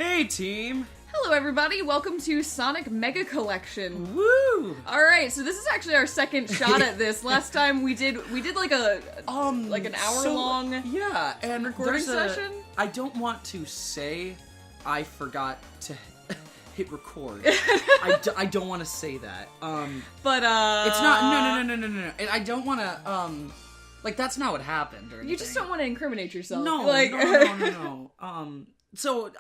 Hey, team! Hello, everybody. Welcome to Sonic Mega Collection. Woo! All right, so this is actually our second shot at this. Last time we did like an hour long and recording session. I don't want to say I forgot to hit record. I don't want to say that. But it's not. No. And I don't want to. Like that's not what happened. Or anything. You just don't want to incriminate yourself. No, like... no. So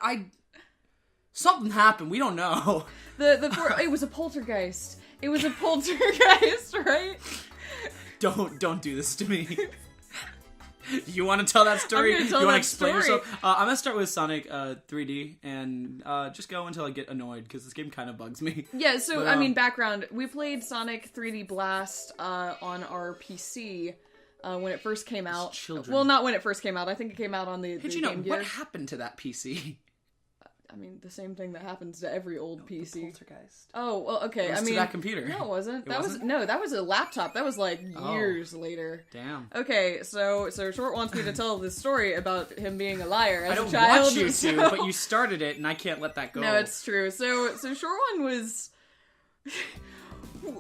something happened. We don't know. It was a poltergeist. It was a poltergeist, right? Don't do this to me. You want to tell that story? I'm you want to explain story. yourself? I'm gonna start with Sonic 3D and just go until I get annoyed because this game kind of bugs me. Yeah. So but, I mean, background. We played Sonic 3D Blast on our PC. When it first came out. Children. Well, not when it first came out. I think it came out on the Game Gear. What happened to that PC? I mean, the same thing that happens to every old PC. Poltergeist. Oh, well, okay. It was to that computer. No, it wasn't. That was a laptop. That was like years later. Damn. Okay, so Short wants me to tell this story about him being a liar as a child. I don't want you to, but you started it, and I can't let that go. No, it's true. So Short One was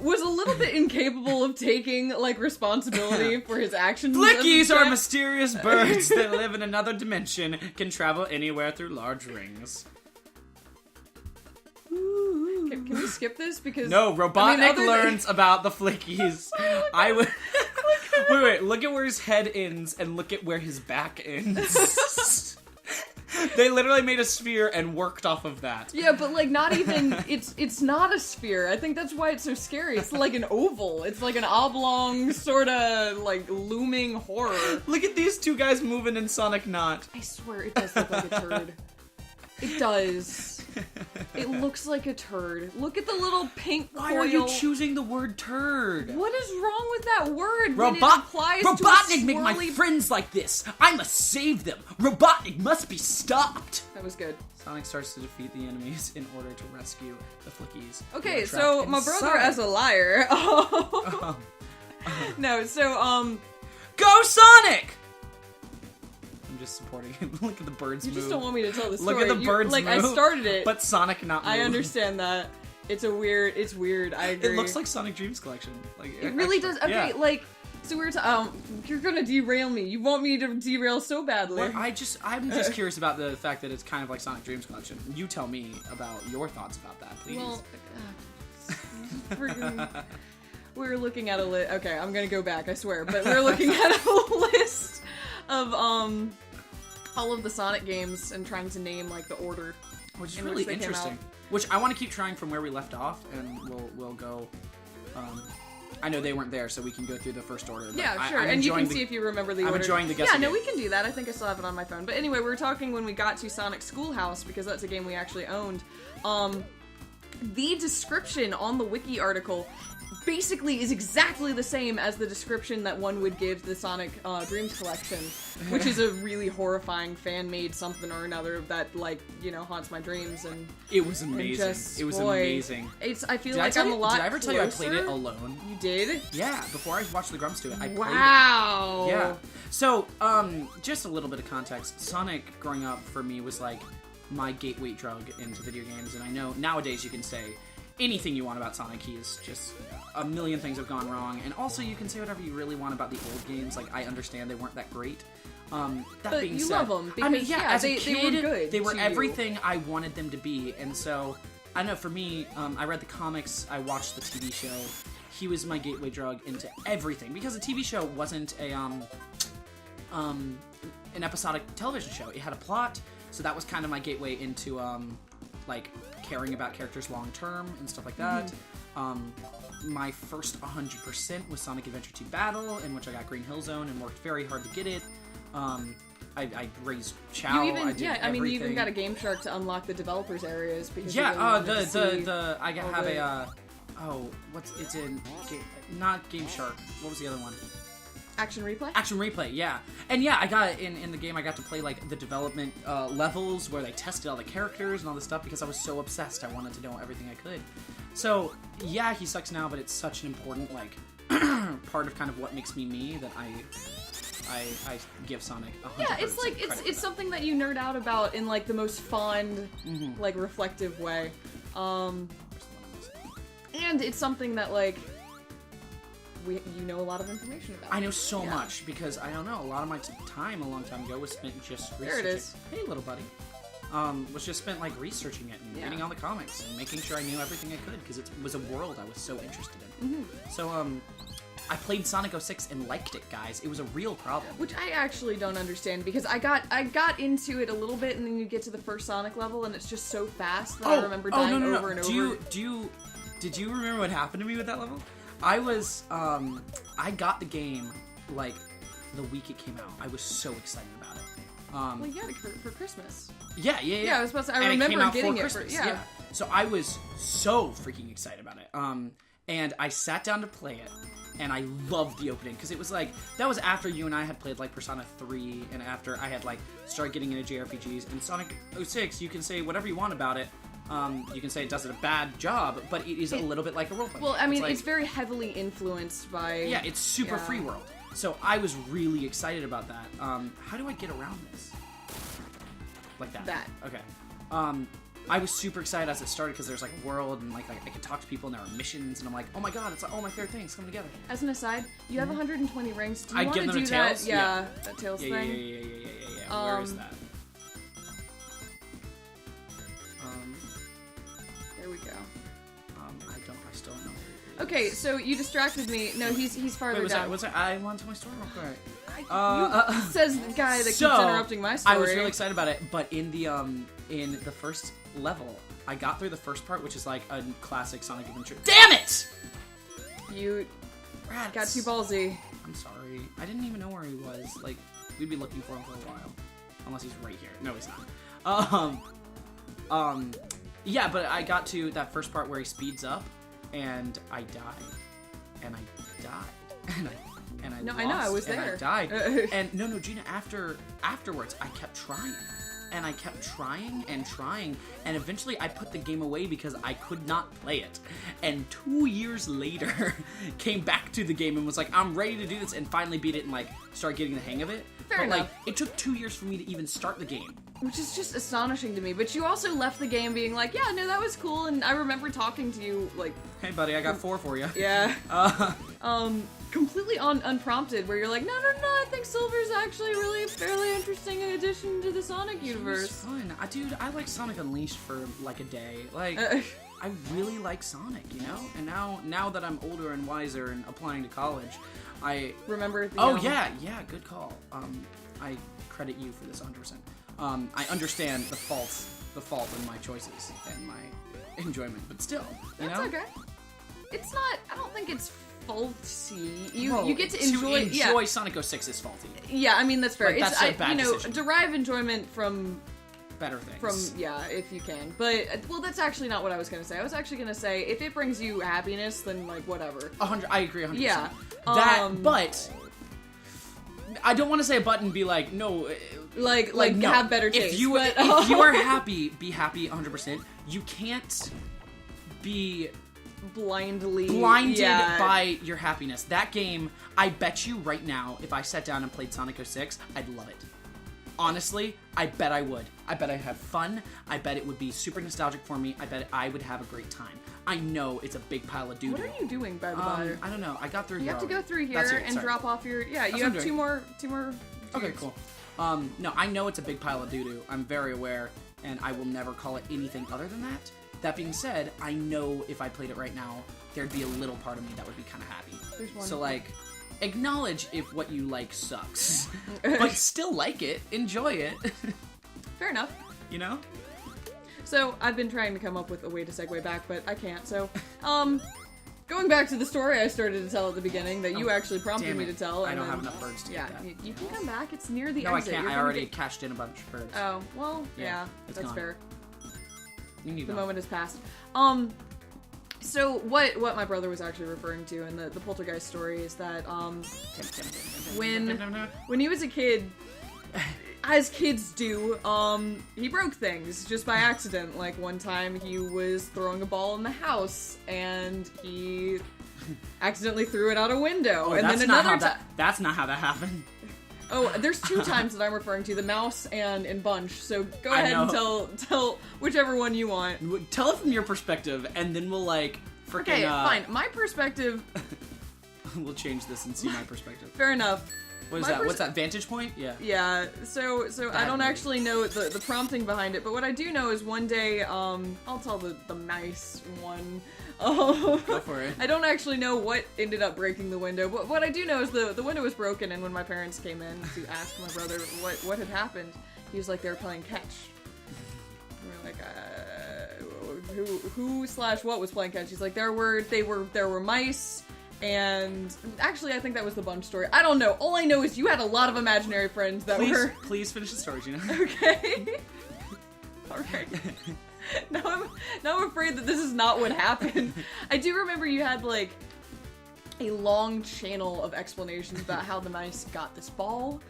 a little bit incapable of taking, like, responsibility for his actions. Flickies are mysterious birds that live in another dimension, can travel anywhere through large rings. Can we skip this? Because no, Robotnik learns about the Flickies. Wait, look at where his head ends and look at where his back ends. They literally made a sphere and worked off of that. Yeah, but like not even it's not a sphere. I think that's why it's so scary. It's like an oval. It's like an oblong sort of like looming horror. Look at these two guys moving in Sonic Knot. I swear it does look like a turd. It does. It looks like a turd. Look at the little pink coil. Why are you choosing the word turd? What is wrong with that word when it applies Robotnik to make my friends like this. I must save them. Robotnik must be stopped. That was good. Sonic starts to defeat the enemies in order to rescue the Flickies. Okay, so my brother as a liar. No, so go Sonic! I'm just supporting him. Look at the birds move. You just don't want me to tell the story. Look at the birds move. I started it. But Sonic not move. I understand that. It's weird. I agree. It looks like Sonic Dreams Collection. Like it really does. Okay, yeah. like so you're gonna derail me. You want me to derail so badly. Well, I'm just curious about the fact that it's kind of like Sonic Dreams Collection. You tell me about your thoughts about that, please. Well, we're looking at a list. Okay, I'm gonna go back. I swear, but we're looking at a list of all of the Sonic games and trying to name like the order, which is really interesting. Which I want to keep trying from where we left off, and we'll go. I know they weren't there, so we can go through the first order. Yeah, sure. And you can see if you remember the order. I'm enjoying the guessing. Yeah, no, we can do that. I think I still have it on my phone. But anyway, we were talking when we got to Sonic Schoolhouse, because that's a game we actually owned. The description on the wiki article basically is exactly the same as the description that one would give the Sonic Dreams Collection, which is a really horrifying fan-made something or another that, like, you know, haunts my dreams. And it was amazing. It was amazing. I feel like I'm a lot. Did I ever tell you I played it alone? You did? Yeah, before I watched the Grumps do it, I played it. Wow. Yeah. So, just a little bit of context. Sonic, growing up, for me, was like my gateway drug into video games, and I know nowadays you can say anything you want about Sonic. He is just a million things have gone wrong, and also you can say whatever you really want about the old games. Like, I understand they weren't that great. That being said, love them because, I mean, yeah, as a they kid, were good. They were everything I wanted them to be, and so I know for me, I read the comics, I watched the TV show. He was my gateway drug into everything because the TV show wasn't an episodic television show. It had a plot, so that was kind of my gateway into like caring about characters long term and stuff like that. My first 100% was Sonic Adventure 2 Battle, in which I got Green Hill Zone and worked very hard to get it. I raised Chow. You even got a Game Shark to unlock the developers areas because I have it's in not Game Shark. What was the other one? Action Replay? Action Replay, yeah. And yeah, I got in the game, I got to play like the development levels where they tested all the characters and all this stuff because I was so obsessed. I wanted to know everything I could. So yeah, he sucks now, but it's such an important like part of kind of what makes me me that I give Sonic 100%. Yeah, it's like it's something that you nerd out about in like the most fond, like reflective way. And it's something that like you know a lot of information about. I know so much because I don't know, a lot of my time a long time ago was spent just researching. There it is. Hey, little buddy. Was just spent like researching it and reading all the comics and making sure I knew everything I could because it was a world I was so interested in. So I played Sonic 06 and liked it, guys. It was a real problem. Which I actually don't understand because I got into it a little bit and then you get to the first Sonic level and it's just so fast that I remember dying over and over. Did you remember what happened to me with that level? I was I got the game like the week it came out. I was so excited about it. Well, you got it for Christmas. Yeah. I was supposed to. I remember getting it for yeah. So I was so freaking excited about it. And I sat down to play it, and I loved the opening because it was like that was after you and I had played like Persona 3, and after I had like started getting into JRPGs. And Sonic 06, you can say whatever you want about it. You can say it does a bad job, but it is a little bit like a role-playing. Well, I mean, it's very heavily influenced by. Yeah, it's super free world. So I was really excited about that. How do I get around this? Like that. That. Okay. I was super excited as it started because there's like a world and like I could talk to people and there are missions and I'm like, oh my god, it's like all my favorite things come together. As an aside, you have 120 rings. Do you want give to them do Tails? that? Yeah, that Tails thing. Yeah. Where is that? There we go. I still don't know. Okay, so you distracted me. No, he's farther down. I want to tell my story real quick. Says the guy that keeps So, interrupting my story. I was really excited about it, but in the first level, I got through the first part, which is like a classic Sonic adventure. Damn it! You Rats. got too ballsy. I'm sorry. I didn't even know where he was. Like, we'd be looking for him for a while. Unless he's right here. No, he's not. Yeah, but I got to that first part where he speeds up, and I died. And I died. And I No, lost, I know, I was and there. I died. And no, Gina, afterwards, I kept trying. And I kept trying, and eventually I put the game away because I could not play it. And 2 years later, came back to the game and was like, I'm ready to do this, and finally beat it and like start getting the hang of it. Fair enough. Like, it took 2 years for me to even start the game. Which is just astonishing to me. But you also left the game being like, yeah, no, that was cool, and I remember talking to you, like... Hey, buddy, I got 4 for you. Yeah. Completely unprompted, where you're like, no, I think Silver's actually really fairly interesting addition to the Sonic universe. It was fun. Dude, I like Sonic Unleashed for, like, a day. Like, I really like Sonic, you know? And now that I'm older and wiser and applying to college, I... Remember the, yeah, good call. I credit you for this 100%. I understand the fault in my choices and my enjoyment, but still, you know? That's okay. It's not, I don't think it's faulty. You get to enjoy... To enjoy Sonic 06 is faulty. Yeah, I mean, that's fair. Like, that's a bad decision. Derive enjoyment from... better things. If you can. But, well, that's actually not what I was going to say. I was actually going to say, if it brings you happiness, then, like, whatever. 100, I agree 100%. Yeah. But... I don't want to say a button be like, no... Like no. have better taste. If you are happy, be happy 100%. You can't be... blinded by your happiness. That game, I bet you right now, if I sat down and played Sonic 06, I'd love it. Honestly, I bet I would. I bet I'd have fun. I bet it would be super nostalgic for me. I bet I would have a great time. I know it's a big pile of doo-doo. What are you doing, by the by? I don't know. I got through here. You have to go through here and drop off your... Yeah, you have two more... Okay, cool. No, I know it's a big pile of doo-doo. I'm very aware, and I will never call it anything other than that. That being said, I know if I played it right now, there'd be a little part of me that would be kind of happy. There's one. So, like, acknowledge if what you like sucks. But still like it. Enjoy it. Fair enough. You know? So, I've been trying to come up with a way to segue back, but I can't. So, going back to the story I started to tell at the beginning that you actually prompted me to tell. I don't have enough birds to get that. You can come back. It's near the exit. exit. No, I can't. I already cashed in a bunch of birds. Oh, well, yeah that's gone. fair. The moment has passed. So what my brother was actually referring to in the Poltergeist story is that when he was a kid, as kids do, he broke things just by accident. Like one time he was throwing a ball in the house and he accidentally threw it out a window. Oh, and then another time. That's not how that happened. Oh, there's 2 times that I'm referring to, the mouse and Bunch, so go ahead and tell whichever one you want. Tell it from your perspective, and then we'll, like, freaking, Okay, fine. My perspective... We'll change this and see my perspective. Fair enough. What is that? What's that, vantage point? Yeah. Yeah, so I don't actually know the prompting behind it, but what I do know is one day, I'll tell the nice one. Go for it. I don't actually know what ended up breaking the window, but what I do know is the window was broken, and when my parents came in to ask my brother what had happened, he was like, they were playing catch. And we were like, who/what was playing catch? He's like, there were mice. And actually, I think that was the Bunch story. I don't know. All I know is you had a lot of imaginary friends that were... Please finish the story, Gina. Okay. Alright. Now I'm afraid that this is not what happened. I do remember you had, like, a long channel of explanations about how the mice got this ball,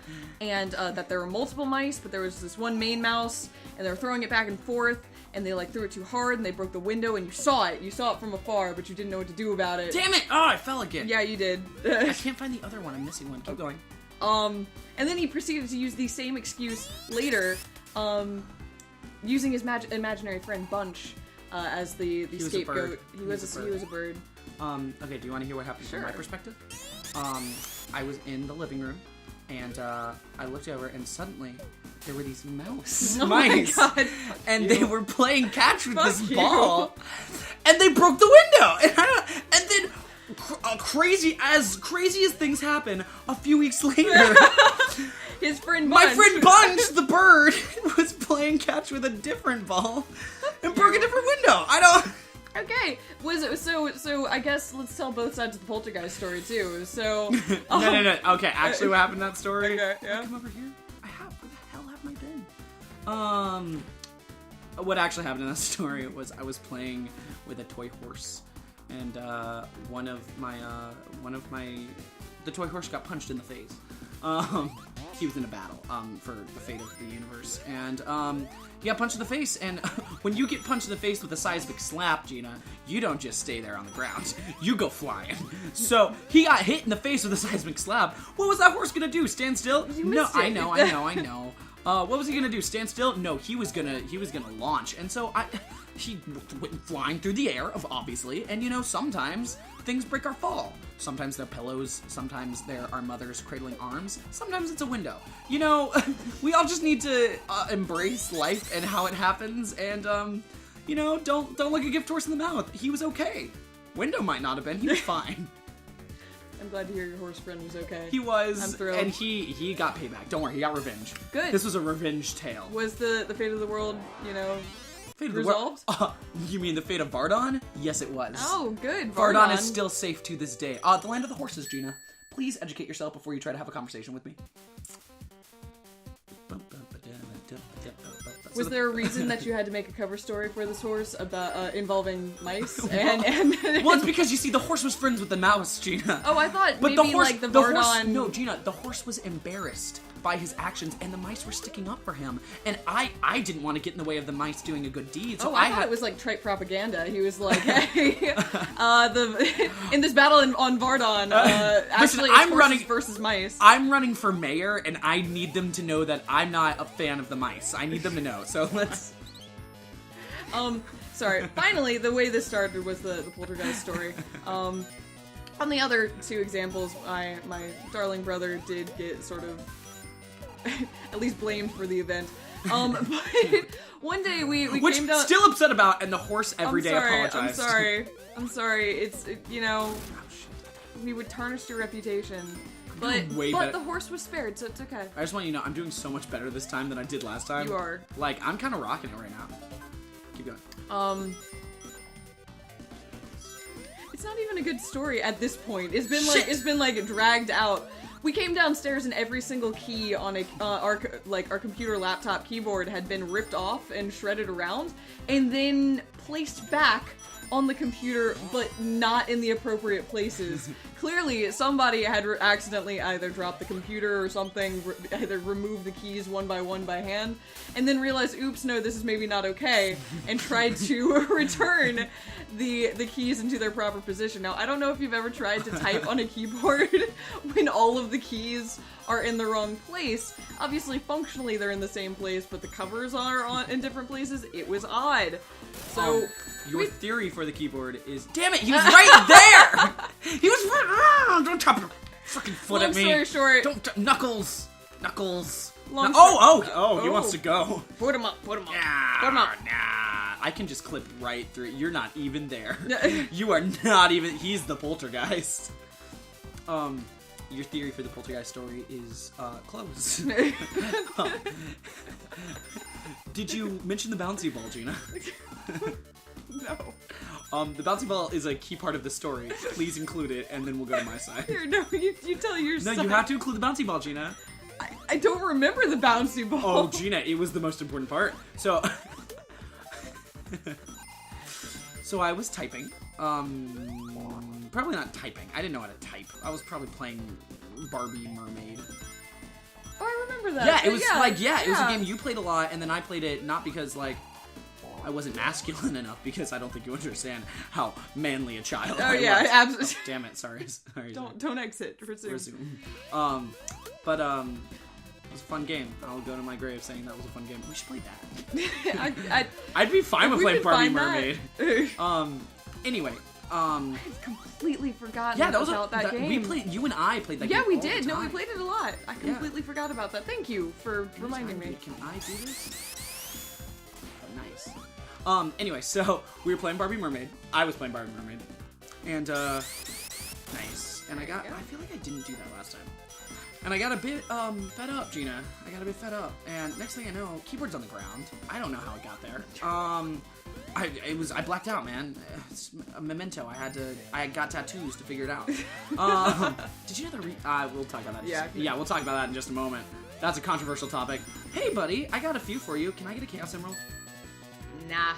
and that there were multiple mice, but there was this one main mouse, and they were throwing it back and forth, and they, like, threw it too hard, and they broke the window, and you saw it. You saw it from afar, but you didn't know what to do about it. Damn it! Oh, I fell again. Yeah, you did. I can't find the other one. I'm missing one. Keep going. And then he proceeded to use the same excuse later, using his imaginary friend Bunch as the scapegoat. He was a bird. Okay, do you want to hear what happened from my perspective? I was in the living room, and I looked over, and suddenly there were these mice. Oh my god! And they were playing catch with this ball, and they broke the window. And then, crazy as things happen, a few weeks later, his friend Bunch. My friend Bunch, the bird, was playing catch with a different ball and broke a different window. Okay, so I guess let's tell both sides of the poltergeist story too. So no. Okay, actually, what happened in that story? Okay, yeah. Come over here. Where the hell have I been? What actually happened in that story was I was playing with a toy horse, and the toy horse got punched in the face. He was in a battle for the fate of the universe, and he got punched in the face. And when you get punched in the face with a seismic slap, Gina, you don't just stay there on the ground. You go flying. So he got hit in the face with a seismic slap. What was that horse gonna do? Stand still? No, I know. What was he gonna do? Stand still? No, he was gonna launch. And so he went flying through the air, obviously. And sometimes things break our fall. Sometimes they're pillows. Sometimes they're our mother's cradling arms. Sometimes it's a window. We all just need to embrace life and how it happens. And don't look a gift horse in the mouth. He was okay. Window might not have been. He was fine. I'm glad to hear your horse friend was okay. He was. I'm thrilled. And he got payback. Don't worry, he got revenge. Good. This was a revenge tale. Was the fate of the world, Fate of resolved? The world? You mean the fate of Vardon? Yes, it was. Oh, good. Vardon is still safe to this day. The land of the horses, Gina. Please educate yourself before you try to have a conversation with me. Was there a reason that you had to make a cover story for this horse about involving mice? And well, it's because you see, the horse was friends with the mouse, Gina. Oh, I thought but maybe like the Vardon. No, Gina, the horse was embarrassed by his actions, and the mice were sticking up for him. And I didn't want to get in the way of the mice doing a good deed. So I thought it was like trite propaganda. He was like, hey, in this battle on Vardon, actually, I'm running versus mice. I'm running for mayor, and I need them to know that I'm not a fan of the mice. I need them to know. So let's. Sorry. Finally, the way this started was the poltergeist story. On the other 2 examples, my darling brother did get sort of at least blamed for the event. But one day we Which came down. Still upset about, and the horse every day apologized. I'm sorry. We would tarnish your reputation. But the horse was spared, so it's okay. I just want you to know, I'm doing so much better this time than I did last time. You are. Like, I'm kind of rocking it right now. Keep going. It's not even a good story at this point. It's been like dragged out. We came downstairs and every single key on our computer laptop keyboard had been ripped off and shredded around, and then placed back on the computer, but not in the appropriate places. Clearly, somebody had accidentally either dropped the computer or something, either removed the keys one by hand, and then realized, oops, no, this is maybe not okay, and tried to return the keys into their proper position. Now, I don't know if you've ever tried to type on a keyboard when all of the keys are in the wrong place. Obviously, functionally, they're in the same place, but the covers are in different places. It was odd. So... Your theory for the keyboard is, damn it, he was right there! He was right, don't chop your freaking foot at me. Long story short. Don't, Knuckles. He wants to go. Put him up. Nah, I can just clip right through it. You're not even there. You are not even, he's the poltergeist. Your theory for the poltergeist story is, clothes. Did you mention the bouncy ball, Gina? No. The bouncy ball is a key part of the story. Please include it, and then we'll go to my side. Here, no, you tell your side. No, you have to include the bouncy ball, Gina. I don't remember the bouncy ball. Oh, Gina, it was the most important part. So, so I was typing. Probably not typing. I didn't know how to type. I was probably playing Barbie Mermaid. Oh, I remember that. Yeah, it was it was a game you played a lot, and then I played it not because, like, I wasn't masculine enough, because I don't think you understand how manly a child I was. Absolutely. Oh, damn it, sorry. Don't exit. Resume. But it was a fun game. I'll go to my grave saying that was a fun game. We should play that. I'd be fine with playing Barbie Mermaid. Anyway, I completely forgot about that game. You and I played that game. Yeah, we all did. the No, time. we played it a lot. I completely forgot about that. Thank you for reminding me. Can I do this? Nice. Anyway, so we were playing Barbie Mermaid. I was playing Barbie Mermaid. And, nice. And I feel like I didn't do that last time. And I got a bit, fed up, Gina. I got a bit fed up. And next thing I know, keyboard's on the ground. I don't know how it got there. I blacked out, man. It's a memento. I got tattoos to figure it out. Did you know we'll talk about that. Yeah, we'll talk about that in just a moment. That's a controversial topic. Hey, buddy, I got a few for you. Can I get a Chaos Emerald? Nah.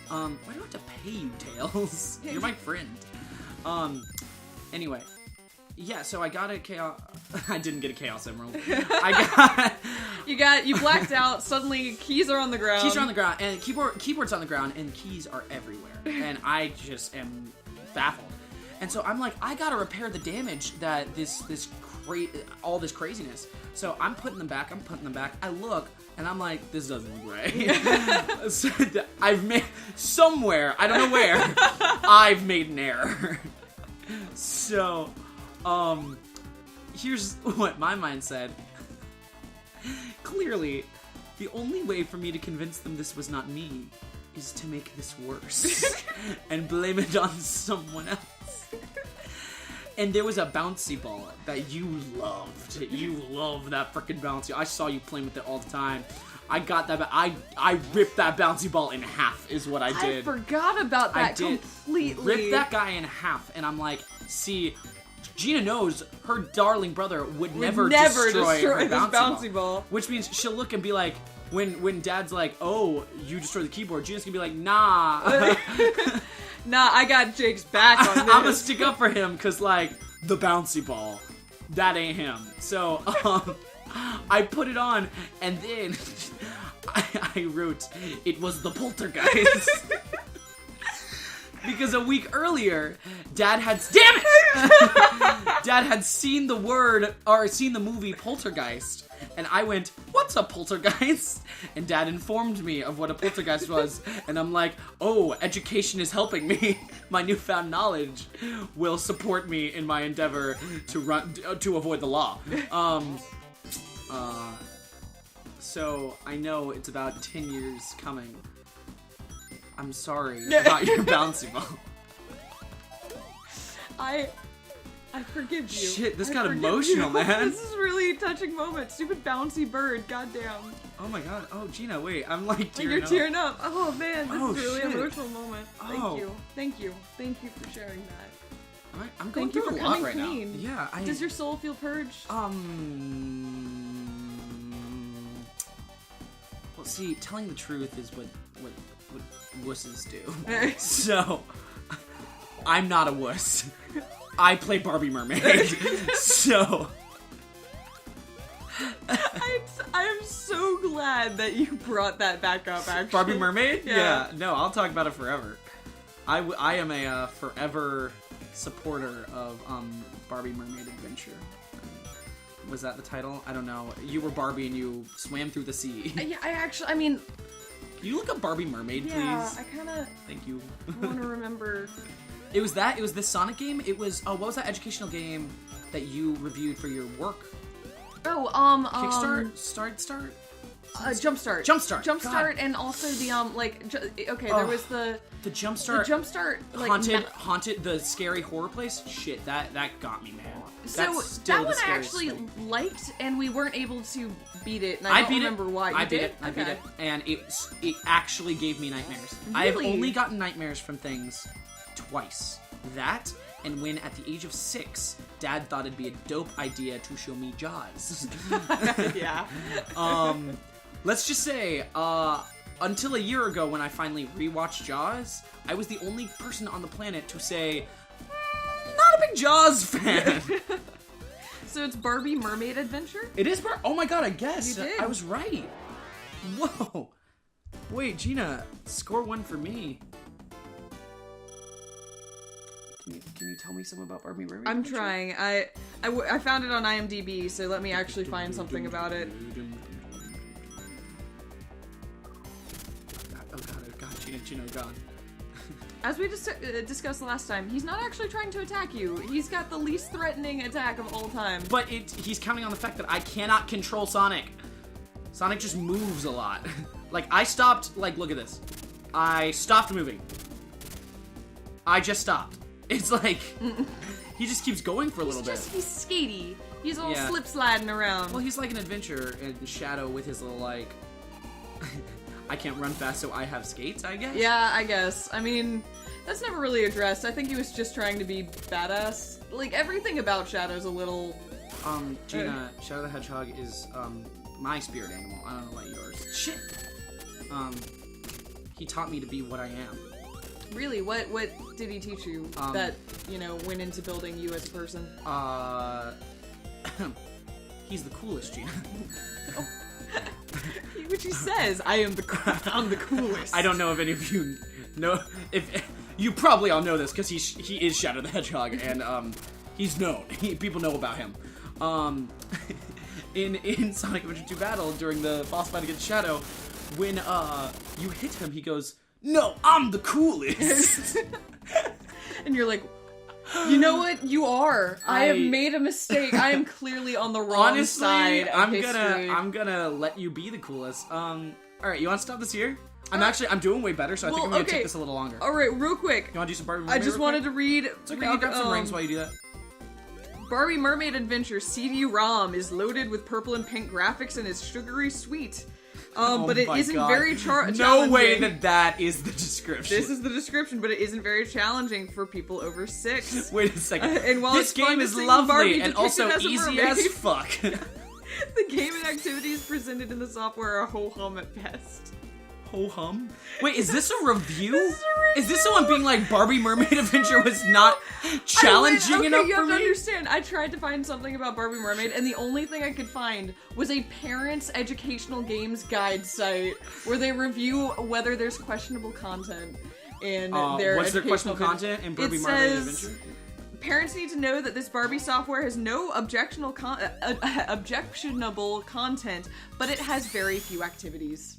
Why do I have to pay you, Tails? You're my friend. Anyway. Yeah, so I got a Chaos... I didn't get a Chaos Emerald. You blacked out, suddenly keys are on the ground. Keys are on the ground, and keyboard's on the ground, and keys are everywhere. And I just am baffled. And so I'm like, I gotta repair the damage that all this craziness. So I'm putting them back, I look, and I'm like, this doesn't look right. So I've made, somewhere, I don't know where, I've made an error. So, here's what my mind said. Clearly, the only way for me to convince them this was not me is to make this worse. And blame it on someone else. And there was a bouncy ball that you loved. You love that freaking bouncy. I saw you playing with it all the time. I got that. I ripped that bouncy ball in half. Is what I did. I forgot about that completely. Ripped that guy in half, and I'm like, see, Gina knows her darling brother would never destroy her bouncy ball. Which means she'll look and be like, when Dad's like, oh, you destroyed the keyboard, Gina's gonna be like, nah. Nah, I got Jake's back on this. I'm gonna stick up for him, cause like, the bouncy ball, that ain't him. So, I put it on, and then I wrote, it was the poltergeist. Because a week earlier, Dad had seen the movie Poltergeist, and I went, what's a poltergeist? And Dad informed me of what a poltergeist was, and I'm like, oh, education is helping me. My newfound knowledge will support me in my endeavor to avoid the law. So I know it's about 10 years coming. I'm sorry about your bouncy ball. I forgive you. Shit, this got emotional, man. This is really a touching moment. Stupid bouncy bird, goddamn. Oh my god. Oh, Gina, wait. I'm like tearing You're tearing up. Oh man, this is really an shit. emotional moment. Thank you for sharing that. I'm going Thank you through for a lot coming right clean. now. Yeah. Does your soul feel purged? Well, see, telling the truth is what what wusses do. So, I'm not a wuss. I play Barbie Mermaid. So... I'm so glad that you brought that back up, actually. Barbie Mermaid? Yeah. No, I'll talk about it forever. I am a forever supporter of Barbie Mermaid Adventure. Was that the title? I don't know. You were Barbie and you swam through the sea. Yeah, I mean... Can you look up Barbie Mermaid, please? Yeah, I kind of... Thank you. want to remember... It was that. It was this Sonic game. It was... Oh, what was that educational game that you reviewed for your work? Oh, Kickstart? Start? Jumpstart. Jumpstart. Jumpstart, and also the, there was the Jumpstart. The Jumpstart, like... Haunted, the scary horror place? Shit, that got me, man. So, that one I actually liked, and we weren't able to beat it, and I don't remember why. I beat it, and it actually gave me nightmares. Really? I have only gotten nightmares from things twice. That, and when at the age of 6, Dad thought it'd be a dope idea to show me Jaws. Yeah. Let's just say, until a year ago when I finally rewatched Jaws, I was the only person on the planet to say, not a big Jaws fan. So it's Barbie Mermaid Adventure? It is Oh my god, I guess. You did. I was right. Whoa. Wait, Gina, score 1 for me. Can you tell me something about Barbie Mermaid? I'm trying. I found it on IMDb, so let me actually find something about it. Oh god, Gina, God. As we discussed last time, he's not actually trying to attack you. He's got the least threatening attack of all time. But he's counting on the fact that I cannot control Sonic. Sonic just moves a lot. Like, I stopped, look at this. I stopped moving. I just stopped. It's like, he just keeps going for a little bit. He's skatey. He's all slip sliding around. Well, he's like an adventure in Shadow with his little, like, I can't run fast, so I have skates, I guess? Yeah, I guess. I mean, that's never really addressed. I think he was just trying to be badass. Like, everything about Shadow's a little... Gina, Shadow the Hedgehog is, my spirit animal. I don't know about yours. Shit! He taught me to be what I am. Really? What did he teach you that, went into building you as a person? He's the coolest, Gina. Which he says, I'm the coolest. I don't know if any of you know, if you probably all know this, because he is Shadow the Hedgehog, and, he's known. People know about him. In Sonic Adventure 2 Battle, during the boss fight against Shadow, when, you hit him, he goes, "No, I'm the coolest." And you're like, you know what? You are. I have made a mistake. I am clearly on the wrong side of history. I'm gonna let you be the coolest. Alright, you wanna stop this here? I'm doing way better, so I think I'm gonna take this a little longer. Alright, real quick. You wanna do some Barbie Mermaid? I just wanted to read... It's okay, I'll grab some rings while you do that. Barbie Mermaid Adventure CD-ROM is loaded with purple and pink graphics and is sugary sweet. But it isn't very challenging. No way that is the description. This is the description, but it isn't very challenging for people over 6. Wait a second. And while this game is lovely and also easy as fuck. The game and activities presented in the software are ho-hum at best. Ho-hum? Wait, is this a review? Is this someone being like, Barbie Mermaid Adventure was not challenging enough for me? You have to understand, I tried to find something about Barbie Mermaid, and the only thing I could find was a parents' educational games guide site where they review whether there's questionable content in their what's their questionable content in Barbie Mermaid Adventure? Parents need to know that this Barbie software has no objectionable content, but it has very few activities.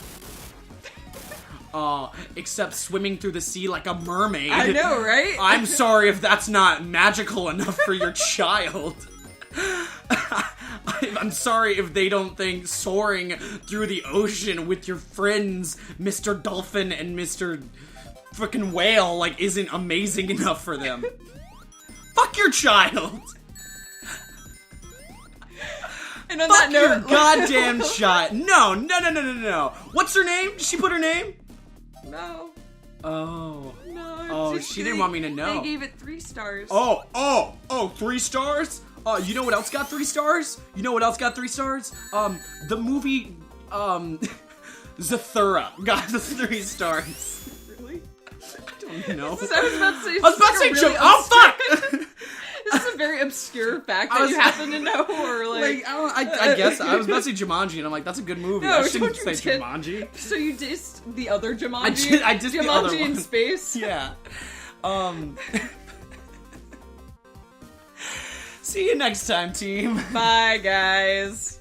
Except swimming through the sea like a mermaid. I know, right? I'm sorry if that's not magical enough for your child. I'm sorry if they don't think soaring through the ocean with your friends, Mr. Dolphin and Mr. Frickin' Whale, isn't amazing enough for them. Fuck your child! And on Fuck that your note, goddamn child! No. What's her name? Did she put her name? No. Oh. No. Oh, she didn't want me to know. They gave it 3 stars. Oh, 3 stars? You know what else got 3 stars? The movie, Zathura got the 3 stars. Really? I don't know. I was about to say. I was about to say really oh fuck! This is a very obscure fact that you happen to know, or like I guess I was about to say Jumanji, and I'm like, that's a good movie. No, I shouldn't don't say you Jumanji. So you dissed the other Jumanji? I dissed Jumanji the other in one. space? Yeah. See you next time, team. Bye, guys.